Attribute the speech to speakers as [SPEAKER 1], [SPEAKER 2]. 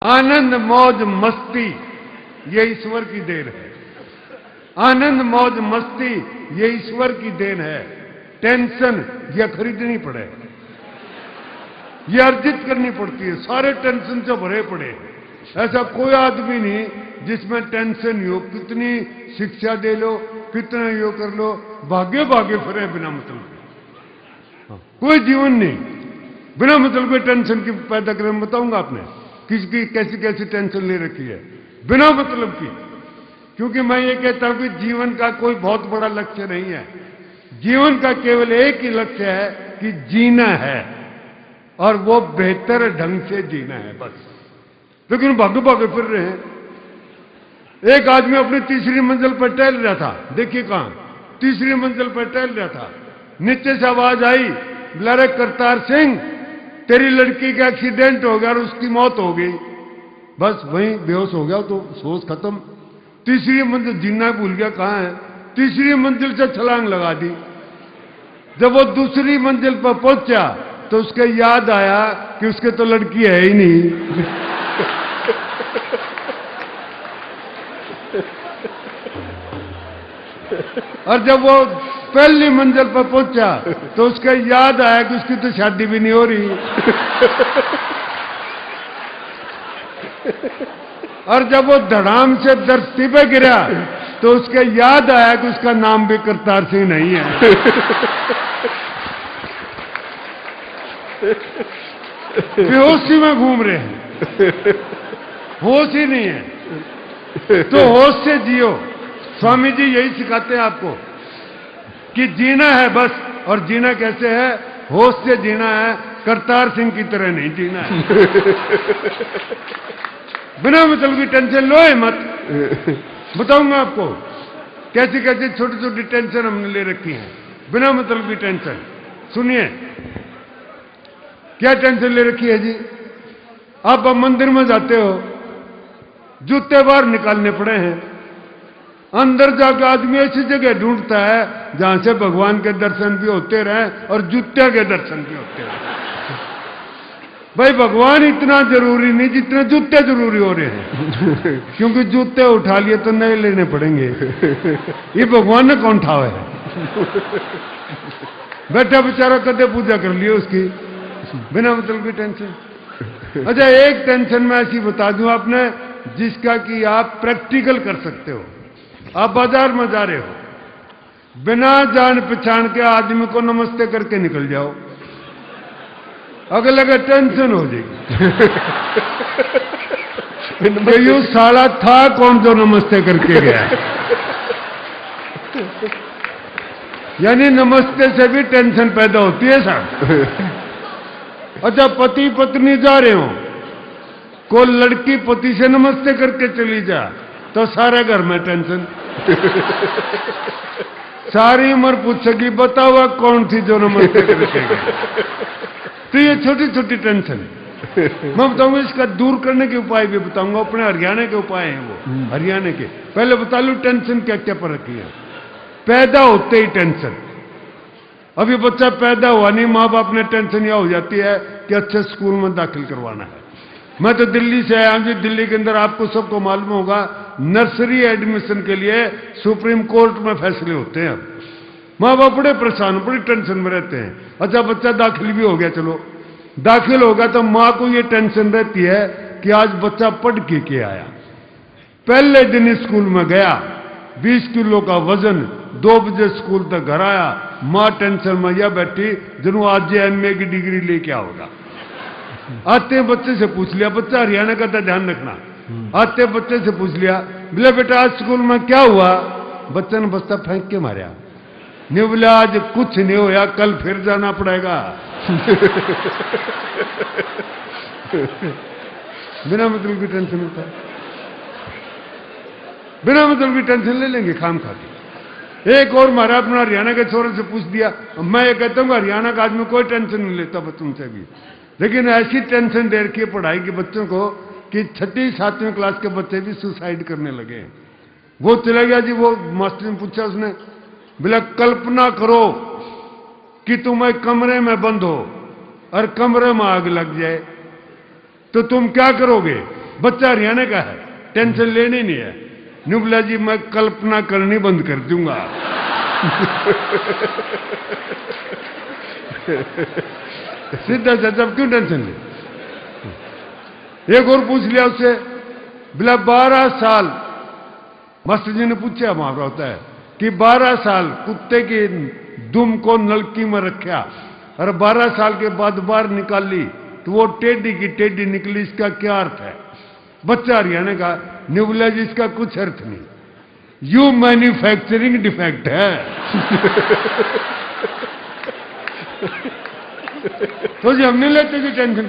[SPEAKER 1] आनंद मौज मस्ती ये ईश्वर की देन है। आनंद मौज मस्ती ये ईश्वर की देन है। टेंशन ये खरीदनी पड़े, ये अर्जित करनी पड़ती है। सारे टेंशन से भरे पड़े। ऐसा कोई आदमी नहीं जिसमें टेंशन नहीं हो। कितनी शिक्षा दे लो, कितना यो कर लो, भाग्य भाग्य फिरे बिना मतलब के। कोई जीवन नहीं बिना मतलब के टेंशन की पैदा करने। बताऊंगा आपने किसकी कैसी कैसी टेंशन ले रखी है बिना मतलब की। क्योंकि मैं ये कहता हूं कि जीवन का कोई बहुत बड़ा लक्ष्य नहीं है। जीवन का केवल एक ही लक्ष्य है कि जीना है, और वो बेहतर ढंग से जीना है बस। लेकिन भागे भागे फिर रहे हैं। एक आदमी अपनी तीसरी मंजिल पर टहल रहा था। देखिए कहां, तीसरी मंजिल पर टहल रहा था। नीचे से आवाज आई, बोला करतार सिंह तेरी लड़की का एक्सीडेंट हो गया और उसकी मौत हो गई। बस वहीं बेहोश हो गया तो सोच खत्म। तीसरी मंजिल जीना भूल गया। कहां है? तीसरी मंजिल से छलांग लगा दी। जब वो दूसरी मंजिल पर पहुंचा तो उसके याद आया कि उसके तो लड़की है ही नहीं। और जब वो पहली मंजिल पर पहुंचा तो उसके याद आया कि उसकी तो शादी भी नहीं हो रही। और जब वो धड़ाम से धरती पे गिरा तो उसके याद आया कि उसका नाम भी करतार सिंह नहीं है। बेहोशी में घूम रहे हैं, होश ही नहीं है। तो होश से जियो। स्वामी जी यही सिखाते हैं आपको कि जीना है बस। और जीना कैसे है? होश से जीना है, करतार सिंह की तरह नहीं जीना है। बिना मतलब की टेंशन लो है मत। बताऊंगा आपको कैसी कैसी छोटी छोटी टेंशन हमने ले रखी है बिना मतलब की टेंशन। सुनिए क्या टेंशन ले रखी है जी। आप अब मंदिर में जाते हो, जूते बाहर निकालने पड़े हैं। अंदर जाकर आदमी ऐसी जगह ढूंढता है जहां से भगवान के दर्शन भी होते रहे और जूते के दर्शन भी होते रहे। भाई भगवान इतना जरूरी नहीं जितने जूते जरूरी हो रहे हैं। क्योंकि जूते उठा लिए तो नए लेने पड़ेंगे। ये भगवान ने कौन ठावा है? बैठा बेचारा कदे पूजा कर लियो उसकी बिना मतलब की टेंशन। अच्छा एक टेंशन मैं ऐसी बता दूं आपने जिसका कि आप प्रैक्टिकल कर सकते हो। आप बाजार में जा रहे हो, बिना जान पहचान के आदमी को नमस्ते करके निकल जाओ, अगर लगे टेंशन हो जाएगी। ये साला था कौन जो नमस्ते करके गया? यानी नमस्ते से भी टेंशन पैदा होती है साहब। अच्छा पति पत्नी जा रहे हो, कोई लड़की पति से नमस्ते करके चली जा तो सारे घर में टेंशन। सारी उम्र पूछेगी बताओ कौन थी जो नमस्ते करके गई। तो ये छोटी छोटी टेंशन मैं बताऊंगा। इसका दूर करने के उपाय भी बताऊंगा। अपने हरियाणा के उपाय हैं वो, हरियाणा के। पहले बता लूं टेंशन क्या क्या पर रखी है। पैदा होते ही टेंशन। अभी बच्चा पैदा हुआ नहीं, माँ बाप ने टेंशन यह हो जाती है कि अच्छे स्कूल में दाखिल करवाना है। मैं तो दिल्ली से आया हूं जी। दिल्ली के अंदर आपको सबको मालूम होगा नर्सरी एडमिशन के लिए सुप्रीम कोर्ट में फैसले होते हैं। माँ बाप बड़े परेशान, बड़ी टेंशन में रहते हैं। अच्छा बच्चा दाखिल भी हो गया, चलो दाखिल होगा तो माँ को ये टेंशन रहती है कि आज बच्चा पढ़ के आया। पहले दिन स्कूल में गया, 20 किलो का वजन, 2 बजे स्कूल तक घर आया। माँ टेंशन में यह बैठी जनू आज MA की डिग्री लेके आओगा। आते बच्चे से पूछ लिया, बच्चा हरियाणा का था ध्यान रखना। आते बच्चे से पूछ लिया, बोले बेटा आज स्कूल में क्या हुआ? बच्चे ने बस्ता फेंक के मारा। नहीं बोला आज कुछ नहीं होया, कल फिर जाना पड़ेगा। बिना मतलब की टेंशन होता है। बिना मतलब की टेंशन ले लेंगे खाम खा के। एक और मारा अपना हरियाणा के छोरे से पूछ दिया। मैं ये कहता हूँ हरियाणा का आदमी कोई टेंशन नहीं लेता बच्चों से भी, लेकिन ऐसी टेंशन दे रखी है पढ़ाई के बच्चों को कि 6वीं 7वीं क्लास के बच्चे भी सुसाइड करने लगे। वो चला गया जी। वो मास्टर ने पूछा, उसने बोला कल्पना करो कि तुम एक कमरे में बंद हो और कमरे में आग लग जाए तो तुम क्या करोगे? बच्चा हरियाणा का है, टेंशन लेनी नहीं है। नुबला जी मैं कल्पना करनी बंद कर दूंगा। सीधा चाचा क्यों टेंशन ले। एक और पूछ लिया उससे, बोला 12 साल, मास्टर जी ने पूछा वहां होता है कि 12 साल कुत्ते की दुम को नलकी में रखा और 12 साल के बाद बाहर निकाली तो वो टेढ़ी की टेढ़ी निकली, इसका क्या अर्थ है? बच्चा हरियाणा का, न्यूबला जी इसका कुछ अर्थ नहीं, यू मैन्युफैक्चरिंग डिफेक्ट है। तो जी हम नहीं लेते कि टेंशन